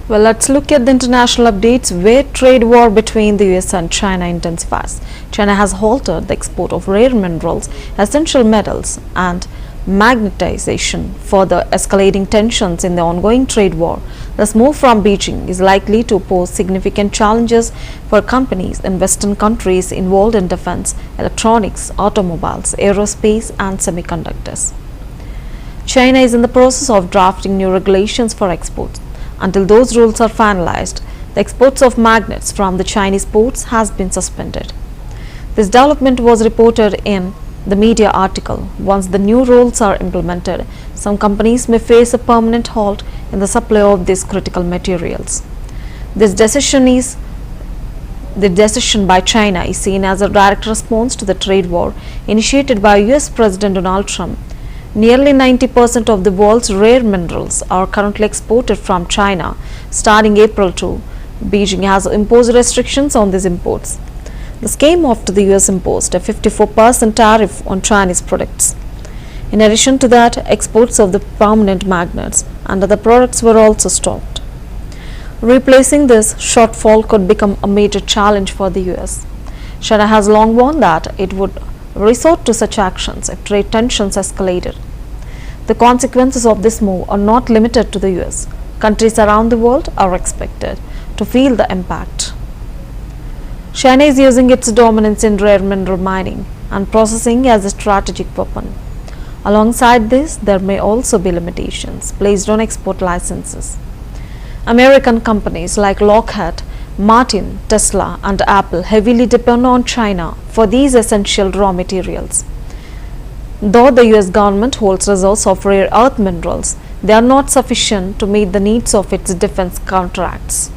Well, let's look at the international updates where trade war between the US and China intensifies. China has halted the export of rare minerals, essential metals, and magnetization, further escalating tensions in the ongoing trade war. This move from Beijing is likely to pose significant challenges for companies in Western countries involved in defense, electronics, automobiles, aerospace, and semiconductors. China is in the process of drafting new regulations for exports. Until those rules are finalized, the exports of magnets from the Chinese ports has been suspended. This development was reported in the media article. Once the new rules are implemented, some companies may face a permanent halt in the supply of these critical materials. This the decision by China is seen as a direct response to the trade war initiated by US President Donald Trump. Nearly 90% of the world's rare minerals are currently exported from China. Starting April 2, Beijing has imposed restrictions on these imports. This came after the US imposed a 54% tariff on Chinese products. In addition to that, exports of the permanent magnets and other products were also stopped. Replacing this shortfall could become a major challenge for the US. China has long warned that it would resort to such actions if trade tensions escalated. The consequences of this move are not limited to the US. Countries around the world are expected to feel the impact. China is using its dominance in rare mineral mining and processing as a strategic weapon. Alongside this, there may also be limitations placed on export licenses. American companies like Lockheed Martin, Tesla, and Apple heavily depend on China for these essential raw materials. Though the US government holds reserves of rare earth minerals, they are not sufficient to meet the needs of its defense contracts.